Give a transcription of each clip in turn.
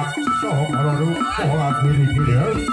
paksa karo ora gini-gini.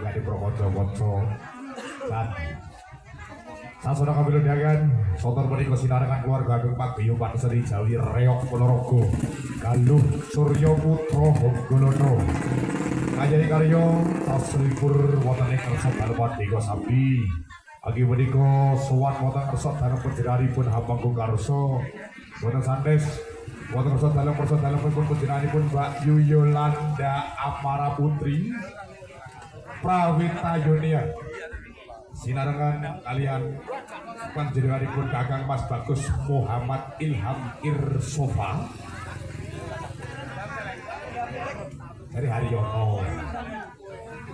Ikati Prokoco-koco dan sasana kami dagan sotor menika sinarengan keluarga Ageng Paguyuban Seri Jawi Reok Ponorogo Galuh Surya Putra Honggolono ngajari karya taslipur wonten ing kersa dalem Deka Sambi agi menika sowan wonten kersa dalem panjenenganipun Hamanggung Karso wonten sandes wonten kersa dalem panjenenganipun Mbak Yuyolanda Amara Putri Prawita Yunia sinarengan kalian panjenenganipun Kakang Mas Bagus Muhammad Ilham Irsofa dari Haryono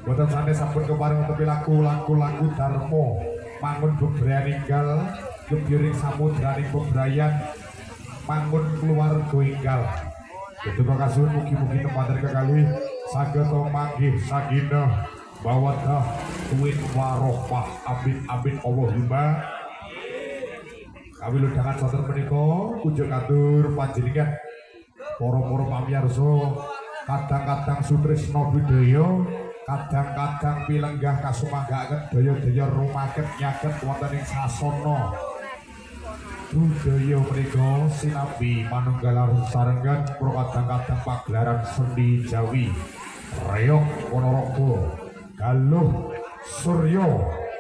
boten sanès sampun kepareng tepi lagu Darmo mangun bebrayan inggal kebiring samudraning bebrayan mangun keluarga inggal ketua kasuhun mugi-mugi tempaten kekalih sageta manggih saginah bawadah tuwin warohmah amin Allahumma kami ludangan saudara menika kunjuk katur panjenengan para pamirsa kadang-kadang sutresna budaya kadang-kadang pilenggah kasumanggaken daya-daya rumaket nyaket wonten ing sasana budaya menika sinambi manunggal sarengan kadang-kadang pagelaran seni Jawi Reok Ponorogo Galuh Surya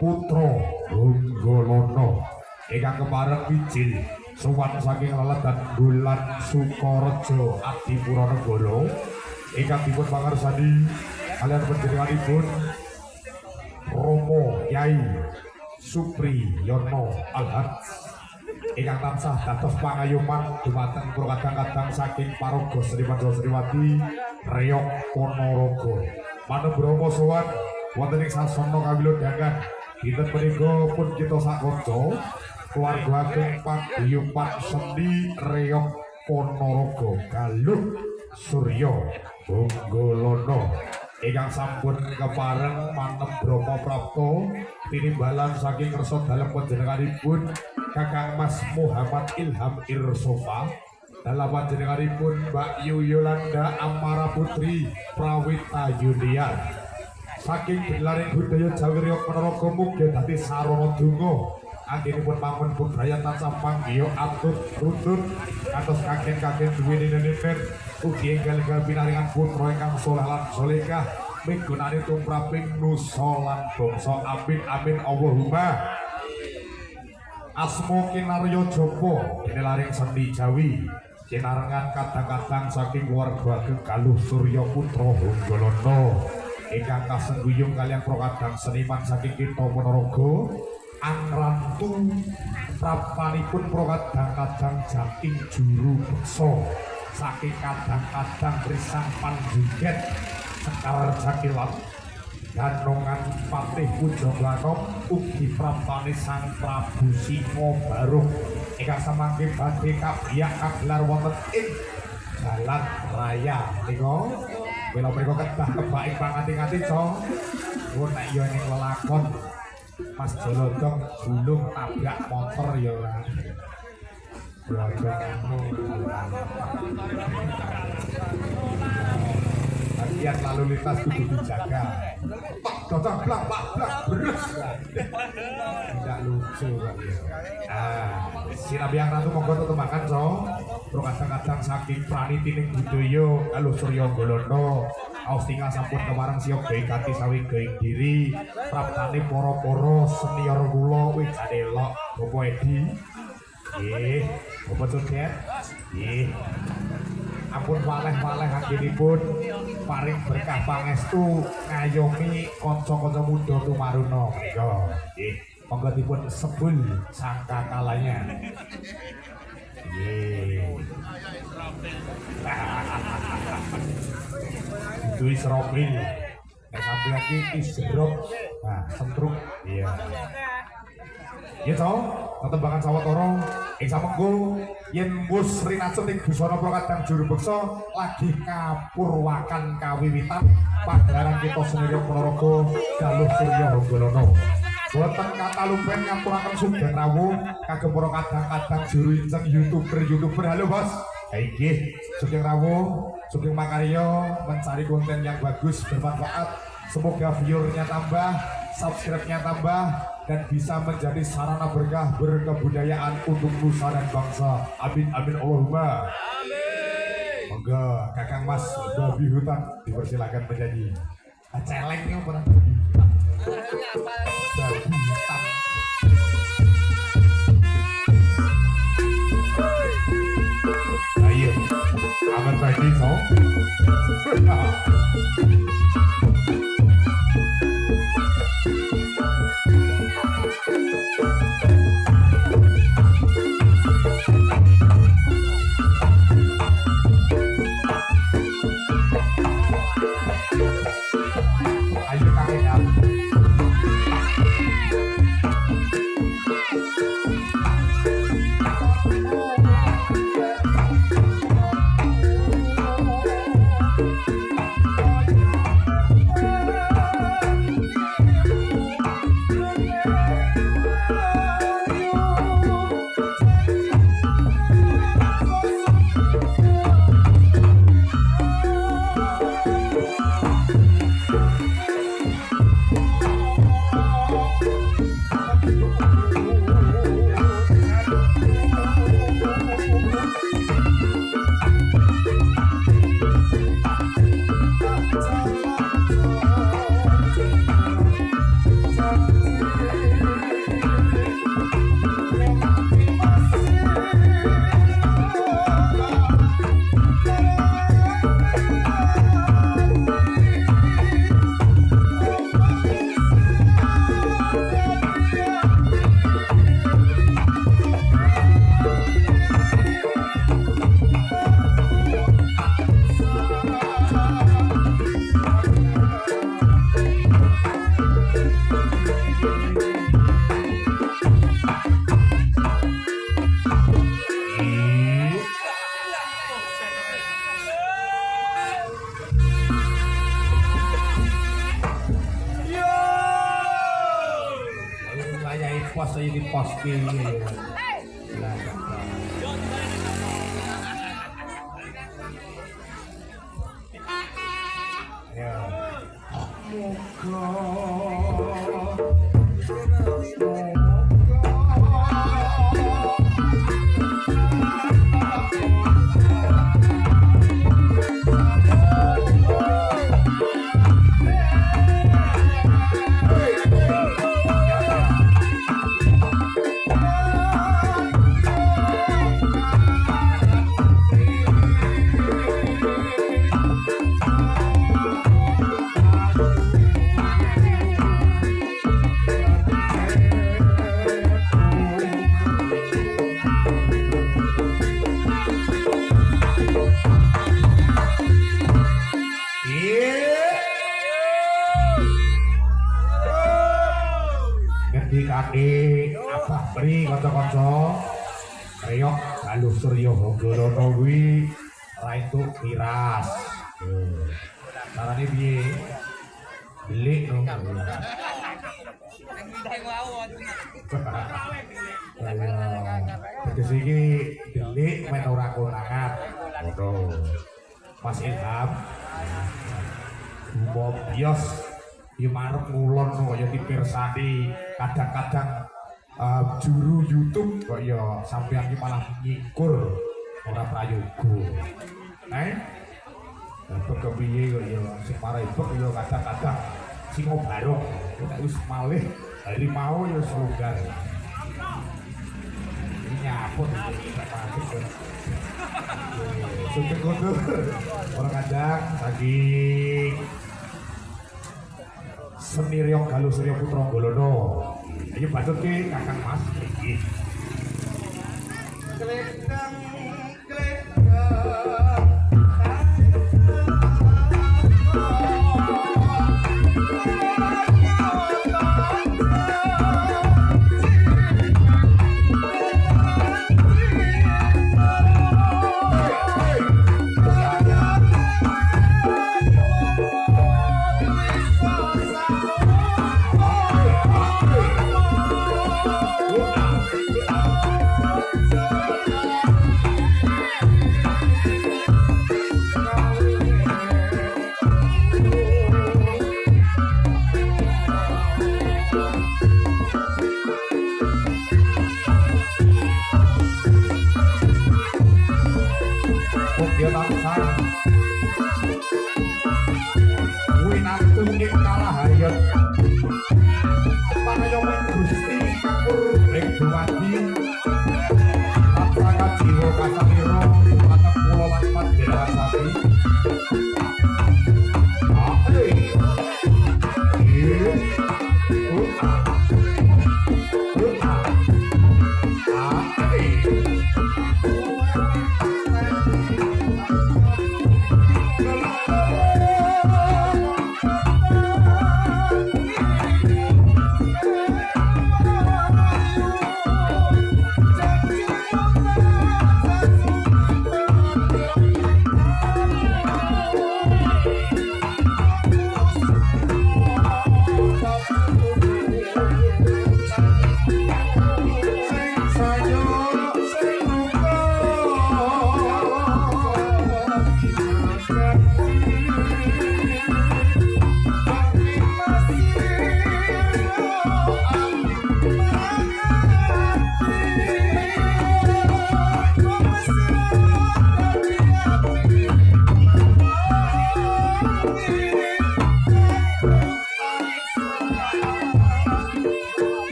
Putra Honggolono ingkang kepareng bijil sowan saking leledan Bulan Sukorejo Adipura Negara ingkang dipun pangarsani kalian panjenenganipun Romo Yai Supriyono Alhad ingkang tansah dados pangayoman dumateng kadang-kadang saking paraga Sriwan Sriwati Reok Ponorogo manut Bromo sowan wonten ing sasana kawiludangan dinten menika pun kita sakonco keluarga Ageng Paguyuban Seni Reok Ponorogo Galuh Surya Honggolono ingkang sampun kepareng manep Bromo Prapto tinimbalan saking kersa dalem panjenenganipun Kakang Mas Muhammad Ilham Irsofa dalam panjenenganipun Mbak Yuyolanda Amara Putri Prawita Yunia saking gelaring budaya Jawi Reok Ponorogo mugi dadi sarana donga anggenipun mangun bebrayan tansah panggiya atut runtut kados kakek-kakek duweni nenek ugi enggal-enggal pinaringan putra ingkang saleh lan salehah migunani tumraping nusa lan bangsa amin Allahumma asma kinarya japa dene seni Jawi kinarengan kadang-kadang saking keluarga Ageng Galuh Surya Putra Honggolono ingkang kasengguyung kalian prokadang seniman saking kita Ponorogo angrantu prapanipun prokadang-kadang jaking juru beksa saking kadang-kadang risang panjuget sekar jakilan Ganongan Patih Pujangganom ugi praptane Sang Prabu Singa Baruh ingkang samangke badhe kabiyak kagelar wonten ing Jalan Raya nika mila menika kedah kebak ing pangati-ati co nek yo ning lelakon Mas Jolodong gulung tabrak motor ya ora bagian lalu lintas kudu dijaga cocok blak beres tidak lucu Sinabiang Ratu monggo tetembakan so kadang-kadang saking pranitining budaya Galuh Surya Honggolono aos tinggal sampun kemarang siok gaigati sawi gaing diri praptane para-para senior kula wis elok Bapak Edi nggih Bapak Sudet nggih ampun waleh-waleh anggenipun paring berkah pangestu ngayomi kanca-kanca muda tumaruna menika nggih monggo dipun sebul sangka kalanya nggih duwi serobri sampai lagi isrop nah sentruk iya ya toh tetembangan sawetara ing samengko yen wus rinacet ing busana prokadang juru beksa lagi kapurwakan kawiwitan pagelaran kita seni Ponorogo Galuh Surya Honggolono boten kata lumpen ngapuraken sugeng rawuh kagem para kadang-kadang juru inceng youtuber halo bos nggih sugeng rawuh sugeng makarya mencari konten yang bagus bermanfaat Semoga viewernya tambah, subscribe-nya tambah, dan bisa menjadi sarana berkah berkebudayaan untuk nusa dan bangsa. Amin amin Allahumma. Monggo Kakang Mas babi hutan dipersilakan menyanyi. Celengnya pernah babi hutan. Babi hutan. Ayo, amat baik so. Reyok Galuh Surya Hanggarana kuwi ra entuk miras. Carane piye? Delik no. Tegese iki delik men ora konangan. Ngono. Mas Ilham. Mbok bios yo marep ngulon kaya dipirsani kadang-kadang juru YouTube kok ya sampeyan iki malah nyikur ora prayoga. Bapak kepiye kok ya sing paribek ya kadang-kadang sing barok nek wis malih hari mau ya selonggar. Ini nyaput Sugeng kondur ora kadang saking Seni Riyong Galuh Surya Putra Anggolana. Ayo bacot ke Kakang Mas iki. Glendang dumadi Pasangan jiwa kasamiro Dumateng pulau lan panjenengan sami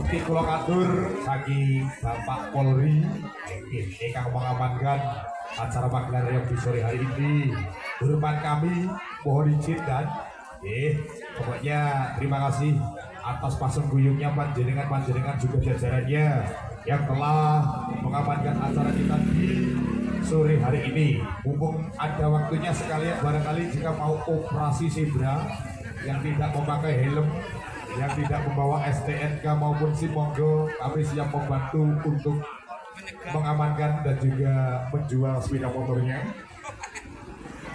Ape Kula katur saking Bapak Polri ingkang mengamankan acara pagelaran yang di sore hari ini. Hormat kami mohon izin dan pokoknya terima kasih atas pasang-guyungnya panjenengan juga jajarannya yang telah mengamankan acara kita di sore hari ini. Mumpung ada waktunya sekalian barangkali jika mau operasi zebra yang tidak memakai helm, yang tidak membawa STNK maupun SIM, monggo kami siap membantu untuk mengamankan dan juga menjual sepeda motornya.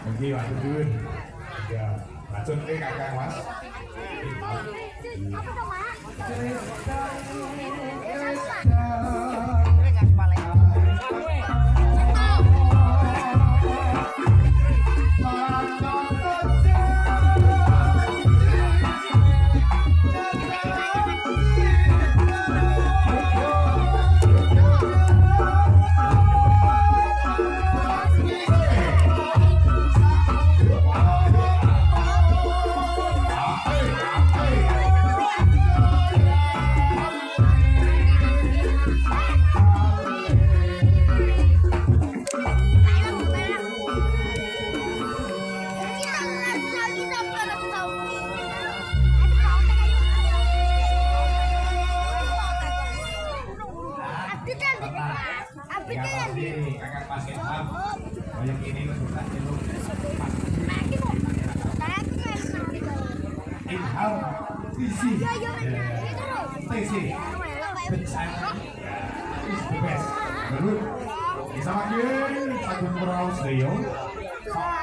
Oke, Mas Dun. Ya, racun kakak Mas.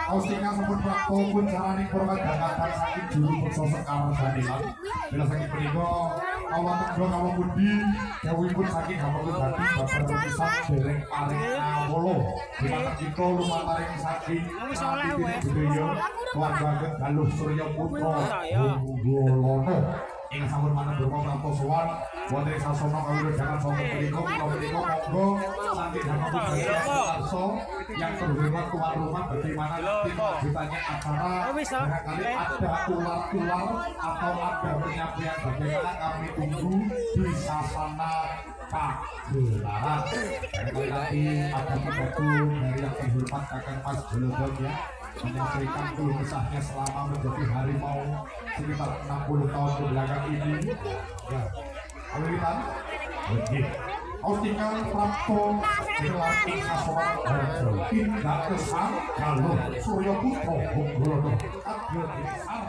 Austinga sampun prakto pun carane propaganda saking juru bersosok karo sandilan. Bila saking punika kawula tenggo kawula pundi dawuhipun saking Hamengkubuwono Bapak Pisan dereng paring awolo. Dimana kita lumataring saking budaya keluarga Galuh Surya Putra Unggolono ing sampun manembaka prantosowan wonten ing sasana kawilujengan sampun punika monggo saking Hamengkubuwono yang terhormat tuan rumah bagaimana nanti lanjutannya acara barangkali ada ular-ular atau ada penyampaian bagaimana kami tunggu di sasana pagelaran. Barangkali nanti ada pidato dari yang terhormat Kakang Mas Jolodon ya menyampaikan keluh kesahnya selama menjadi harimau sekitar 60 tahun kebelakang ini ya. Halo Witan. Oke. Austikal Prapto dilatih kasoman Harjo Pindah Kesang Galuh Surya Putra Bunggulono Kadil Besar